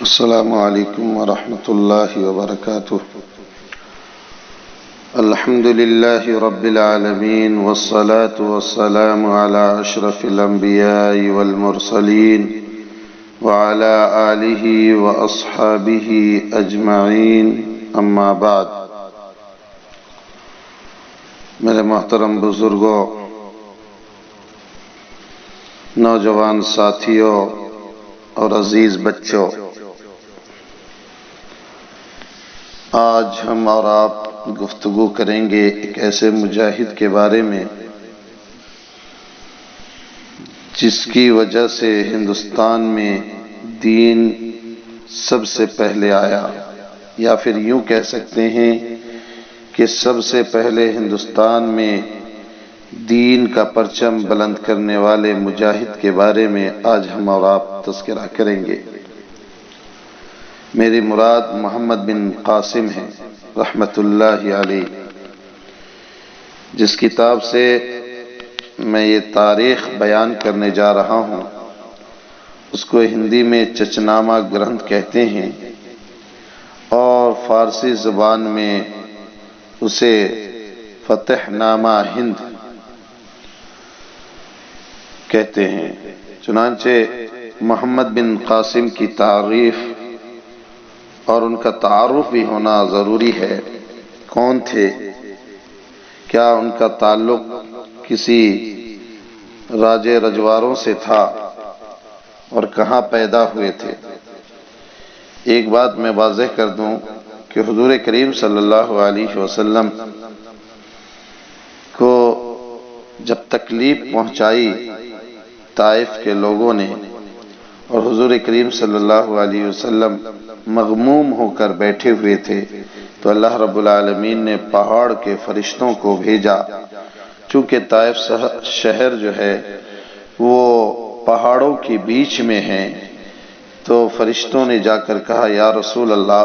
السلام علیکم ورحمۃ اللہ وبرکاتہ۔ الحمد للہ رب العالمین والصلاة والسلام علی اشرف الانبیاء والمرسلین وعلی آلہ واصحابہ اجمعین، اما بعد۔ میرے محترم بزرگوں، نوجوان ساتھیوں اور عزیز بچوں، آج ہم اور آپ گفتگو کریں گے ایک ایسے مجاہد کے بارے میں جس کی وجہ سے ہندوستان میں دین سب سے پہلے آیا، یا پھر یوں کہہ سکتے ہیں کہ سب سے پہلے ہندوستان میں دین کا پرچم بلند کرنے والے مجاہد کے بارے میں آج ہم اور آپ تذکرہ کریں گے۔ میری مراد محمد بن قاسم ہے رحمۃ اللہ علیہ، جس کتاب سے میں یہ تاریخ بیان کرنے جا رہا ہوں اس کو ہندی میں چچنامہ گرنتھ کہتے ہیں اور فارسی زبان میں اسے فتح نامہ ہند کہتے ہیں۔ چنانچہ محمد بن قاسم کی تعریف اور ان کا تعارف بھی ہونا ضروری ہے۔ کون تھے؟ کیا ان کا تعلق کسی راجے رجواروں سے تھا اور کہاں پیدا ہوئے تھے؟ ایک بات میں واضح کر دوں کہ حضور کریم صلی اللہ علیہ وسلم کو جب تکلیف پہنچائی طائف کے لوگوں نے اور حضور کریم صلی اللہ علیہ وسلم مغموم ہو کر بیٹھے ہوئے تھے، تو اللہ رب العالمین نے پہاڑ کے فرشتوں کو بھیجا۔ چونکہ طائف شہر جو ہے وہ پہاڑوں کے بیچ میں ہے، تو فرشتوں نے جا کر کہا، یا رسول اللہ،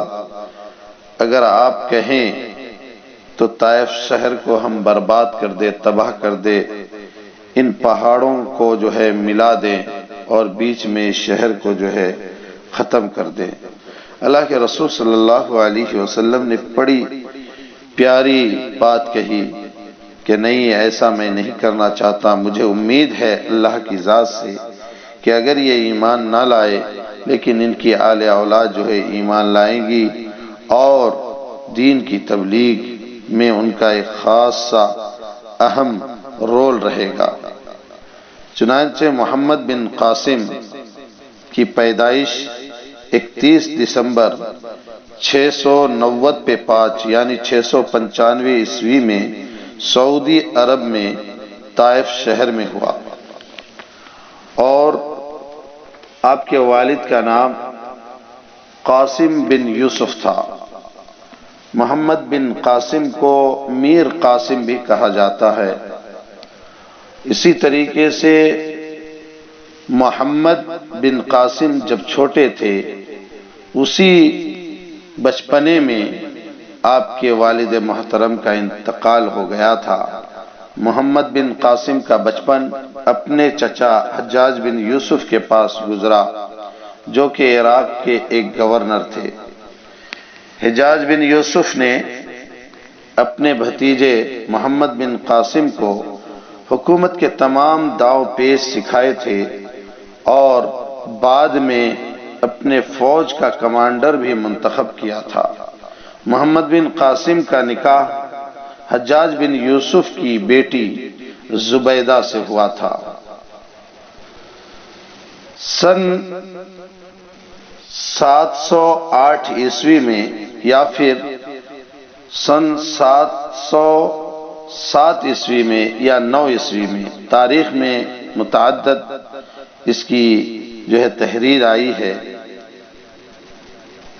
اگر آپ کہیں تو طائف شہر کو ہم برباد کر دے، تباہ کر دے، ان پہاڑوں کو جو ہے ملا دیں اور بیچ میں شہر کو جو ہے ختم کر دیں۔ اللہ کے رسول صلی اللہ علیہ وسلم نے بڑی پیاری بات کہی کہ نہیں، ایسا میں نہیں کرنا چاہتا، مجھے امید ہے اللہ کی ذات سے کہ اگر یہ ایمان نہ لائے لیکن ان کی آل اولاد جو ہے ایمان لائیں گی اور دین کی تبلیغ میں ان کا ایک خاصا اہم رول رہے گا۔ چنانچہ محمد بن قاسم کی پیدائش 31 دسمبر 690 پہ 5 یعنی 695 عیسوی میں سعودی عرب میں طائف شہر میں ہوا، اور آپ کے والد کا نام قاسم بن یوسف تھا۔ محمد بن قاسم کو میر قاسم بھی کہا جاتا ہے۔ اسی طریقے سے محمد بن قاسم جب چھوٹے تھے، اسی بچپنے میں آپ کے والد محترم کا انتقال ہو گیا تھا۔ محمد بن قاسم کا بچپن اپنے چچا حجاج بن یوسف کے پاس گزرا، جو کہ عراق کے ایک گورنر تھے۔ حجاج بن یوسف نے اپنے بھتیجے محمد بن قاسم کو حکومت کے تمام داؤ پیش سکھائے تھے اور بعد میں اپنے فوج کا کمانڈر بھی منتخب کیا تھا۔ محمد بن قاسم کا نکاح حجاج بن یوسف کی بیٹی زبیدہ سے ہوا تھا۔ سن 708 عیسوی میں یا پھر سن 707 عیسوی میں یا 9 عیسوی میں، تاریخ میں متعدد اس کی جو ہے تحریر آئی ہے۔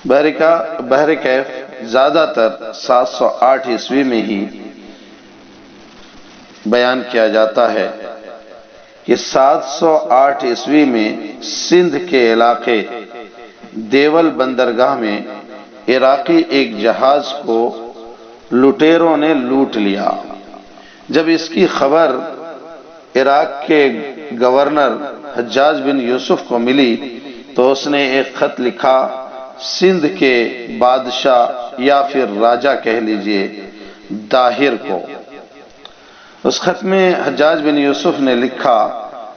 بہرکیف زیادہ تر 708 عیسوی میں ہی بیان کیا جاتا ہے کہ 708 عیسوی میں سندھ کے علاقے دیول بندرگاہ میں عراقی ایک جہاز کو لٹیروں نے لوٹ لیا۔ جب اس کی خبر عراق کے گورنر حجاج بن یوسف کو ملی تو اس نے ایک خط لکھا سندھ کے بادشاہ یا پھر راجہ کہہ لیجئے داہر کو۔ اس خط میں حجاج بن یوسف نے لکھا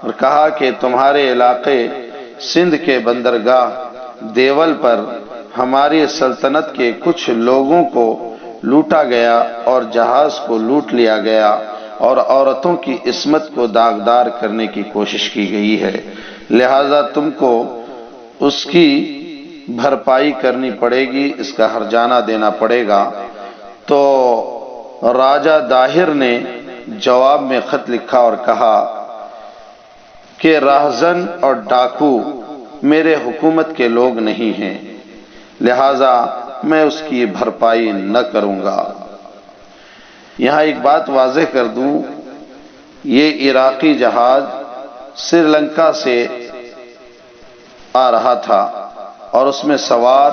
اور کہا کہ تمہارے علاقے سندھ کے بندرگاہ دیول پر ہماری سلطنت کے کچھ لوگوں کو لوٹا گیا اور جہاز کو لوٹ لیا گیا اور عورتوں کی عصمت کو داغدار کرنے کی کوشش کی گئی ہے، لہذا تم کو اس کی بھرپائی کرنی پڑے گی، اس کا ہرجانہ دینا پڑے گا۔ تو راجہ داہر نے جواب میں خط لکھا اور کہا کہ راہزن اور ڈاکو میرے حکومت کے لوگ نہیں ہیں، لہذا میں اس کی بھرپائی نہ کروں گا۔ یہاں ایک بات واضح کر دوں، یہ عراقی جہاز سری لنکا سے آ رہا تھا اور اس میں سوار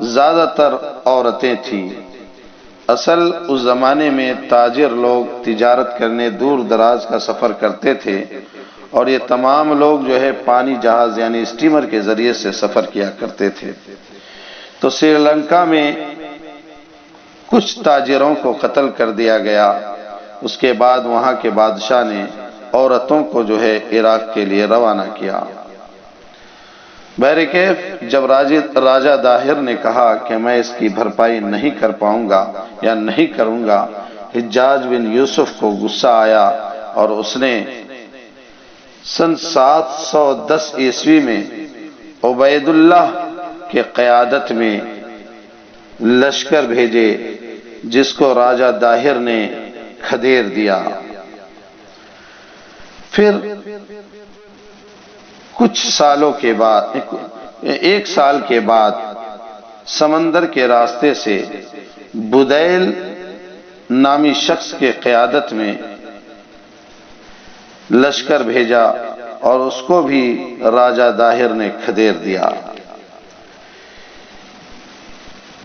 زیادہ تر عورتیں تھیں۔ اصل اس زمانے میں تاجر لوگ تجارت کرنے دور دراز کا سفر کرتے تھے اور یہ تمام لوگ جو ہے پانی جہاز یعنی اسٹیمر کے ذریعے سے سفر کیا کرتے تھے۔ تو سری لنکا میں کچھ تاجروں کو قتل کر دیا گیا۔ اس کے بعد وہاں کے بادشاہ نے عورتوں کو جو ہے عراق کے لیے روانہ کیا۔ بہرکیف جب راجہ داہر نے کہا کہ میں اس کی بھرپائی نہیں کر پاؤں گا یا نہیں کروں گا، حجاج بن یوسف کو غصہ آیا اور اس نے سن 710 عیسوی میں عبید اللہ کے قیادت میں لشکر بھیجے جس کو راجہ داہر نے کھدیر دیا۔ پھر کچھ سالوں کے بعد، 1 سال کے بعد سمندر کے راستے سے بدیل نامی شخص کے قیادت میں لشکر بھیجا اور اس کو بھی راجہ داہر نے کھدیر دیا۔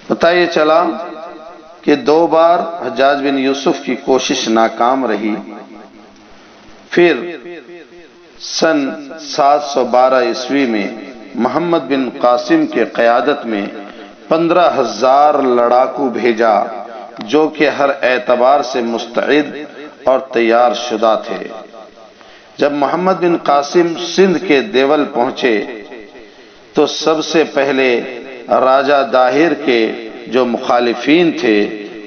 پتہ یہ چلا کہ 2 بار حجاج بن یوسف کی کوشش ناکام رہی۔ پھر سن 712 عیسوی میں محمد بن قاسم کے قیادت میں 15,000 لڑاکو بھیجا جو کہ ہر اعتبار سے مستعد اور تیار شدہ تھے۔ جب محمد بن قاسم سندھ کے دیول پہنچے تو سب سے پہلے راجہ داہر کے جو مخالفین تھے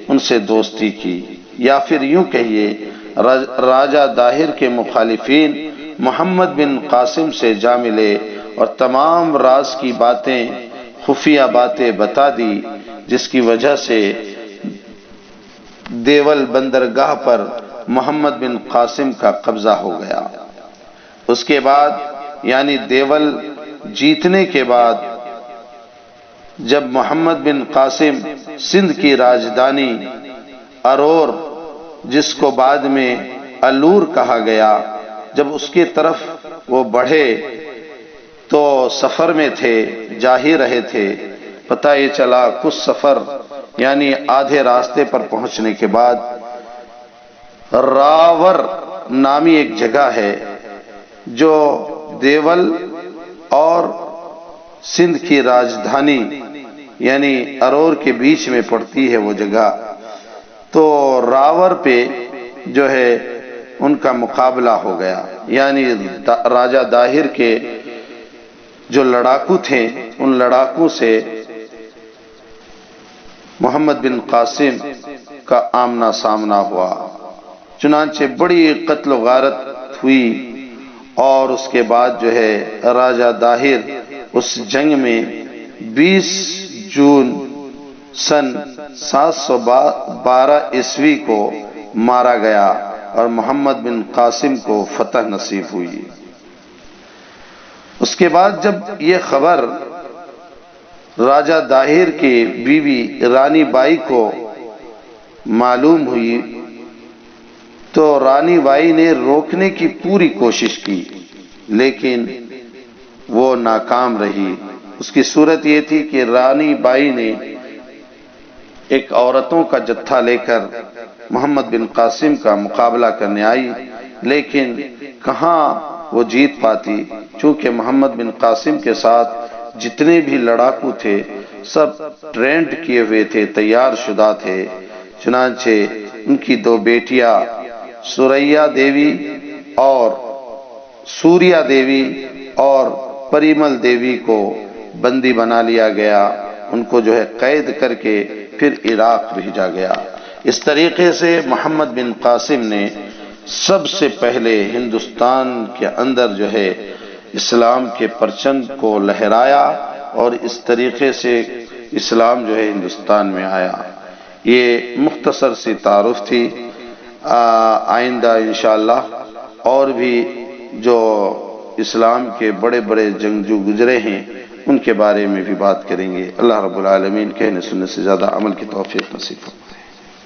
ان سے دوستی کی، یا پھر یوں کہیے راجہ داہر کے مخالفین محمد بن قاسم سے جا ملے اور تمام راز کی باتیں، خفیہ باتیں بتا دی، جس کی وجہ سے دیول بندرگاہ پر محمد بن قاسم کا قبضہ ہو گیا۔ اس کے بعد یعنی دیول جیتنے کے بعد جب محمد بن قاسم سندھ کی راجدھانی ارور، جس کو بعد میں الور کہا گیا، جب اس کی طرف وہ بڑھے تو سفر میں تھے، جا ہی رہے تھے، پتہ یہ چلا کچھ سفر یعنی آدھے راستے پر پہنچنے کے بعد راور نامی ایک جگہ ہے جو دیول اور سندھ کی راجدھانی یعنی ارور کے بیچ میں پڑتی ہے وہ جگہ، تو راور پہ جو ہے ان کا مقابلہ ہو گیا، یعنی راجہ داہر کے جو لڑاکو تھے ان لڑاکو سے محمد بن قاسم کا آمنا سامنا ہوا، چنانچہ بڑی قتل و غارت ہوئی اور اس کے بعد جو ہے راجہ داہر اس جنگ میں 20 جون سن 712 عیسوی کو مارا گیا اور محمد بن قاسم کو فتح نصیب ہوئی۔ اس کے بعد جب یہ خبر راجہ داہر کی بیوی رانی بائی کو معلوم ہوئی تو رانی بائی نے روکنے کی پوری کوشش کی لیکن وہ ناکام رہی۔ اس کی صورت یہ تھی کہ رانی بائی نے ایک عورتوں کا جتھا لے کر محمد بن قاسم کا مقابلہ کرنے آئی، لیکن کہاں وہ جیت پاتی، چونکہ محمد بن قاسم کے ساتھ جتنے بھی لڑاکو تھے سب ٹرینڈ کیے ہوئے تھے، تیار شدہ تھے۔ چنانچہ ان کی دو بیٹیاں سوریا دیوی اور سوریا دیوی اور پریمل دیوی کو بندی بنا لیا گیا، ان کو جو ہے قید کر کے پھر عراق بھیجا گیا۔ اس طریقے سے محمد بن قاسم نے سب سے پہلے ہندوستان کے اندر جو ہے اسلام کے پرچم کو لہرایا، اور اس طریقے سے اسلام جو ہے ہندوستان میں آیا۔ یہ مختصر سی تعارف تھی۔ آئندہ انشاءاللہ اور بھی جو اسلام کے بڑے بڑے جنگجو گزرے ہیں ان کے بارے میں بھی بات کریں گے۔ اللہ رب العالمین کہنے سننے سے زیادہ عمل کی توفیق نصیب فرمائے۔